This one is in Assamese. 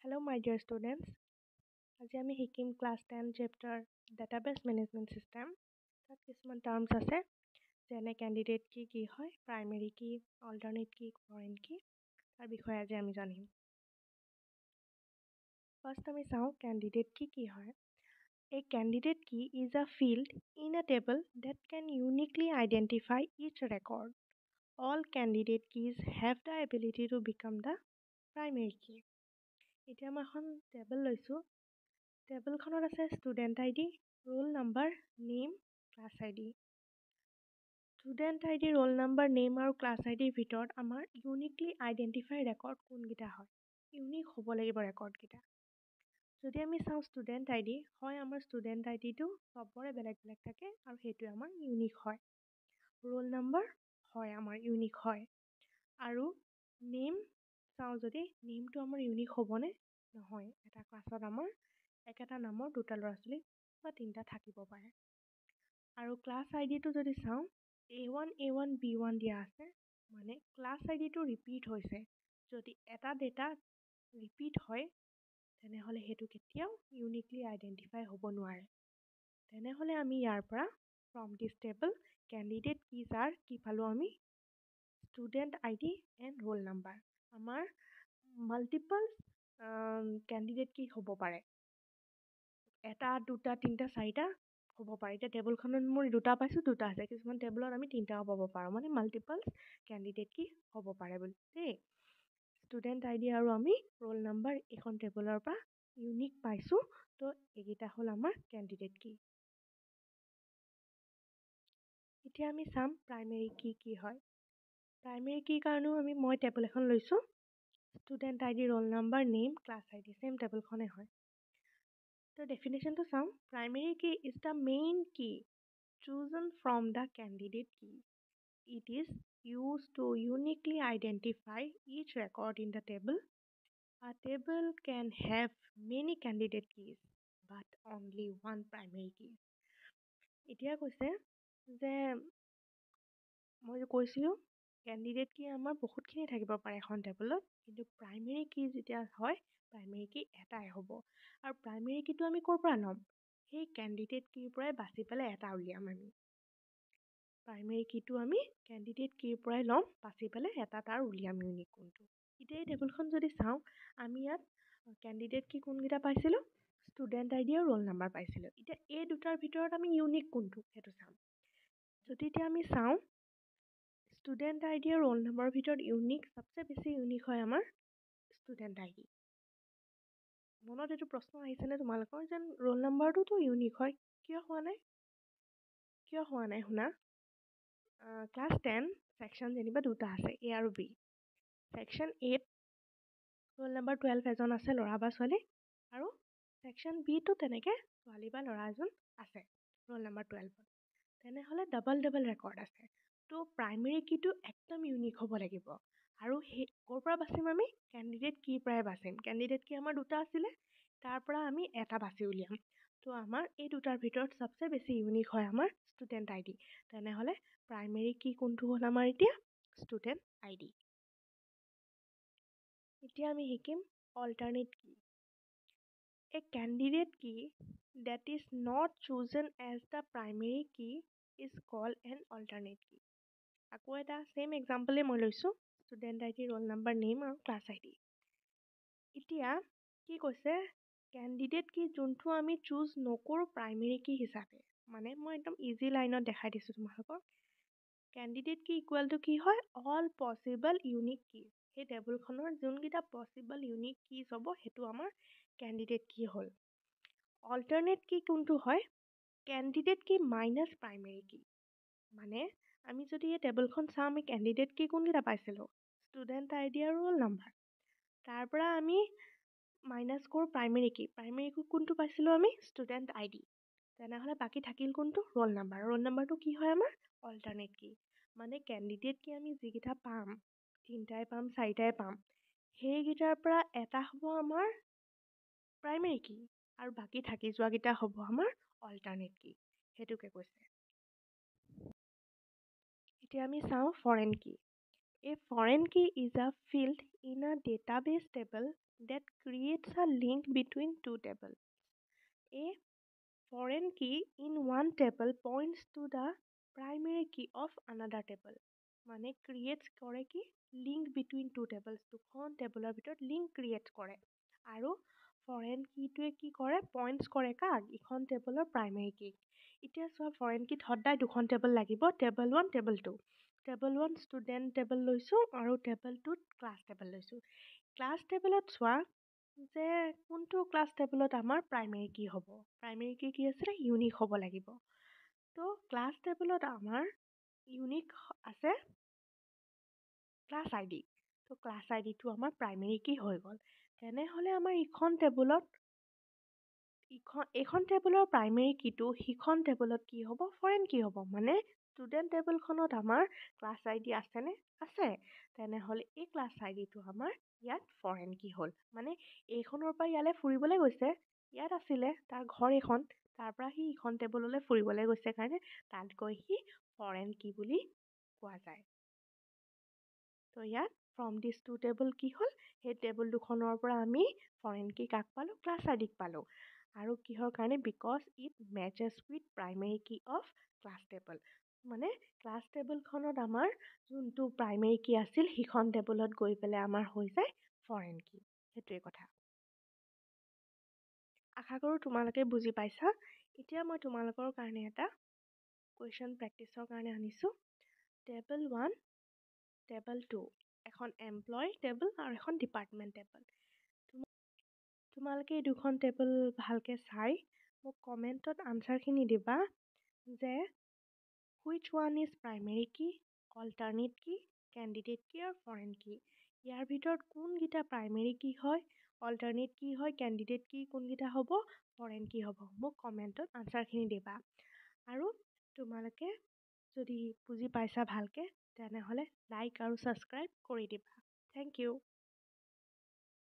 Hello, my dear students. আজি আমি শিকিম class 10 chapter database management system. তাত কিছুমান টাৰ্মছ আছে যেনে কেণ্ডিডেট কি হয়, প্ৰাইমেৰী কি, অল্টাৰনেট কি, ফৰেন কি, তাৰ বিষয়ে আজি আমি জানিম। ফাৰ্ষ্ট আমি চাওঁ কেণ্ডিডেট কি হয়। A candidate key is a field in a table that can uniquely identify each record. All candidate keys have the ability to become the primary key. এতিয়া মই এখন টেবল লৈছোঁ। টেবলখনত আছে student I D, roll number, name, class I D. Student I D, roll number, name আৰু ক্লাছ আই ডিৰ ভিতৰত আমাৰ ইউনিকলি আইডেণ্টিফাই ৰেকৰ্ড কোনকেইটা হয়, ইউনিক হ'ব লাগিব ৰেকৰ্ডকেইটা। যদি আমি চাওঁ ষ্টুডেণ্ট আই ডি হয়, আমাৰ ষ্টুডেণ্ট আই ডিটো চবৰে বেলেগ বেলেগ থাকে আৰু সেইটোৱে আমাৰ ইউনিক হয়। ৰোল নাম্বাৰ হয়, আমাৰ ইউনিক হয়। আৰু নেম চাওঁ যদি নেমটো আমাৰ ইউনিক হ'বনে নহয়, এটা ক্লাছত আমাৰ একেটা নামৰ দুটা ল'ৰা ছোৱালী বা তিনিটা থাকিব পাৰে। আৰু ক্লাছ আই ডিটো যদি চাওঁ A1 A1 B1 দিয়া আছে, মানে ক্লাছ আই ডিটো ৰিপিট হৈছে। যদি এটা ডেটা ৰিপিট হয় তেনেহ'লে সেইটো কেতিয়াও ইউনিকলি আইডেণ্টিফাই হ'ব নোৱাৰে। তেনেহ'লে আমি ইয়াৰ পৰা from this table candidate keys আৰ কি পালোঁ আমি, student I D and roll number. আমাৰ মাল্টিপল কেণ্ডিডেট কি হ'ব পাৰে, এটা দুটা তিনিটা চাৰিটা হ'ব পাৰে। এতিয়া টেবুলখনত মোৰ দুটা পাইছোঁ, দুটা আছে, কিছুমান টেবুলত আমি তিনিটাও পাব পাৰোঁ, মানে মাল্টিপল কেণ্ডিডেট কি হ'ব পাৰে বুলি দেই। ষ্টুডেণ্ট আই ডি আৰু আমি ৰোল নাম্বাৰ এইখন টেবুলৰ পৰা ইউনিক পাইছোঁ, তো এইকেইটা হ'ল আমাৰ কেণ্ডিডেট কি। এতিয়া আমি চাম প্ৰাইমেৰী কি হয়। প্ৰাইমেৰী কি কাৰণেও মই টেবুল এখন লৈছোঁ। Student I D, roll number, name, class I D same টেবুলখনে হয়। তো ডেফিনেশ্যনটো চাওঁ, primary key is the main key chosen from the candidate key. It is used to uniquely identify each record in the table. A table can have many candidate keys, but only one primary key. এতিয়া কৈছে যে মই যে কৈছিলোঁ কেণ্ডিডেট কি আমাৰ বহুতখিনি থাকিব পাৰে এখন টেবুলত, কিন্তু প্ৰাইমেৰী কি যেতিয়া হয় প্ৰাইমেৰী কি এটাই হ'ব। আৰু প্ৰাইমেৰী কিটো আমি ক'ৰ পৰা ল'ম, সেই কেণ্ডিডেট কিৰ পৰাই বাছি পেলাই এটা উলিয়াম আমি। প্ৰাইমেৰী কিটো আমি কেণ্ডিডেট কিৰ পৰাই ল'ম, বাছি পেলাই এটা তাৰ উলিয়াম ইউনিক কোনটো। এতিয়া এই টেবুলখন যদি চাওঁ আমি ইয়াত কেণ্ডিডেট কি কোনকেইটা পাইছিলোঁ, ষ্টুডেণ্ট আই ডি আৰু ৰোল নাম্বাৰ পাইছিলোঁ। এতিয়া এই দুটাৰ ভিতৰত আমি ইউনিক কোনটো সেইটো চাম। যদি এতিয়া আমি চাওঁ ষ্টুডেণ্ট আই ডি আৰু ৰোল নাম্বাৰৰ ভিতৰত ইউনিক চবচে বেছি ইউনিক হয় আমাৰ ষ্টুডেণ্ট আই ডি। মনত এইটো প্ৰশ্ন আহিছেনে তোমালোকৰ, যেন ৰোল নাম্বাৰটোতো ইউনিক হয়, কিয় হোৱা নাই শুনা। ক্লাছ 10 ছেকশ্যন যেনিবা দুটা আছে, এ আৰু বি। ছেকশ্যন 8 ৰোল নাম্বাৰ 12 এজন আছে, ল'ৰা বা ছোৱালী, আৰু ছেকশ্যন বিটো তেনেকৈ ছোৱালী বা ল'ৰা এজন আছে ৰোল নাম্বাৰ 12। তেনেহ'লে ডাবল ৰেকৰ্ড আছে। তো প্ৰাইমেৰী কিটো একদম ইউনিক হ'ব লাগিব। আৰু সেই ক'ৰ পৰা বাচিম আমি, কেণ্ডিডেট কিৰ পৰাই বাচিম। কেণ্ডিডেট কি আমাৰ দুটা আছিলে, তাৰ পৰা আমি এটা বাছি উলিয়াম। তো আমাৰ এই দুটাৰ ভিতৰত চবচে বেছি ইউনিক হয় আমাৰ ষ্টুডেণ্ট আই ডি। তেনেহ'লে প্ৰাইমেৰী কি কোনটো হ'ল আমাৰ এতিয়া, ষ্টুডেণ্ট আই ডি। এতিয়া আমি শিকিম অল্টাৰনেট কি। A candidate key that is not chosen as the primary key is called an alternate key. আকৌ এটা ছেইম এক্সাম্পলে মই লৈছোঁ, student I D, roll number, name আৰু ক্লাছ আই ডি। এতিয়া কি কৈছে, কেণ্ডিডেট কি যোনটো আমি চুজ নকৰোঁ প্ৰাইমেৰী কি হিচাপে, মানে মই একদম ইজি লাইনত দেখাই দিছোঁ তোমালোকক। কেণ্ডিডেট কি ইকুৱেল টু কি হয়, অল পচিবল ইউনিক কি। সেই টেবুলখনৰ যোনকেইটা পচিবল ইউনিক কিজ হ'ব সেইটো আমাৰ কেণ্ডিডেট কি হ'ল। অল্টাৰনেট কি কোনটো হয়, কেণ্ডিডেট কি মাইনাছ প্ৰাইমেৰী কি। মানে আমি যদি এই টেবুলখন চাওঁ আমি কেণ্ডিডেট কি কোনকেইটা পাইছিলোঁ, ষ্টুডেণ্ট আই ডি আৰু ৰোল নাম্বাৰ। তাৰ পৰা আমি মাইনাছ কৰোঁ প্ৰাইমেৰী কি কোনটো পাইছিলোঁ আমি, ষ্টুডেণ্ট আই ডি। তেনেহ'লে বাকী থাকিল কোনটো, ৰোল নাম্বাৰ। ৰোল নাম্বাৰটো কি হয় আমাৰ অল্টাৰনেট কি। মানে কেণ্ডিডেট কি আমি যিকেইটা পাম, তিনিটাই পাম, চাৰিটাই পাম, সেইকেইটাৰ পৰা এটা হ'ব আমাৰ প্ৰাইমেৰী কি আৰু বাকী থাকি যোৱাকেইটা হ'ব আমাৰ অল্টাৰনেট কি, সেইটোকে কৈছে। এতিয়া আমি চাওঁ ফৰেন কি। A foreign key is a field in a database table that creates a link between two tables. A foreign key in one table points to the primary key of another table. মানে creates কৰে কি link between two tables. দুখন টেবলৰ ভিতৰত link create কৰে. আৰু foreign keyটোৱে কি কৰে points কৰে কাক ইখন টেবলৰ primary key. এতিয়া চোৱা foreign keyত সদায় দুখন টেবল লাগিব table 1 table 2. Table 1 student table লৈছোঁ আৰু টেবল 2ত ক্লাছ টেবল লৈছোঁ ক্লাছ টেবলত চোৱা যে কোনটো ক্লাছ টেবলত আমাৰ প্ৰাইমেৰী কি হ'ব প্ৰাইমেৰী কি আছিলে ইউনিক হ'ব লাগিব তো ক্লাছ টেবলত আমাৰ ইউনিক আছে ক্লাছ আই ডি তো ক্লাছ আই ডিটো আমাৰ প্ৰাইমেৰী কি হৈ গ'ল তেনেহ'লে আমাৰ এইখন টেবুলৰ প্ৰাইমেৰী কিটো সিখন টেবুলত কি হ'ব ফৰেন কি হ'ব মানে ষ্টুডেণ্ট টেবুলখনত আমাৰ ক্লাছ আই ডি আছেনে আছে তেনেহ'লে এই ক্লাছ আই ডিটো আমাৰ ইয়াত ফৰেন কি হ'ল মানে এইখনৰ পৰা ইয়ালৈ ফুৰিবলৈ গৈছে ইয়াত আছিলে তাৰ ঘৰ এখন তাৰ পৰা সি ইখন টেবুললৈ ফুৰিবলৈ গৈছে কাৰণে তাত গৈ সি ফৰেন কি বুলি কোৱা যায় তো ইয়াত ফ্ৰম দিছ টু টেবুল কি হ'ল সেই টেবুল দুখনৰ পৰা আমি ফৰেন কি কাক পালোঁ ক্লাছ আই ডিক পালোঁ আৰু কিহৰ কাৰণে because it matches with primary কি অফ ক্লাছ টেবল মানে ক্লাছ টেবুলখনত আমাৰ যোনটো প্ৰাইমেৰী কি আছিল সিখন টেবুলত গৈ পেলাই আমাৰ হৈ যায় ফৰেন কি সেইটোৱে কথা আশা কৰোঁ তোমালোকে বুজি পাইছা এতিয়া মই তোমালোকৰ কাৰণে এটা কুৱেশ্যন প্ৰেক্টিছৰ কাৰণে আনিছোঁ টেবল 1 টেবল 2 এখন এমপ্লয় টেবল আৰু এখন ডিপাৰ্টমেণ্ট টেবল তোমালোকে এই দুখন টেবল ভালকৈ চাই মোক কমেণ্টত আনচাৰখিনি দিবা যে হুইচ ওৱান ইজ প্ৰাইমেৰী কি অল্টাৰনেট কি কেণ্ডিডেট কি আৰু ফৰেন কি ইয়াৰ ভিতৰত কোনকেইটা প্ৰাইমেৰী কি হয় অল্টাৰনেট কি হয় কেণ্ডিডেট কি কোনকেইটা হ'ব ফৰেন কি হ'ব মোক কমেণ্টত আনচাৰখিনি দিবা আৰু তোমালোকে যদি বুজি পাইছা ভালকৈ তেনেহ'লে লাইক আৰু ছাবস্ক্ৰাইব কৰি দিবা থেংক ইউ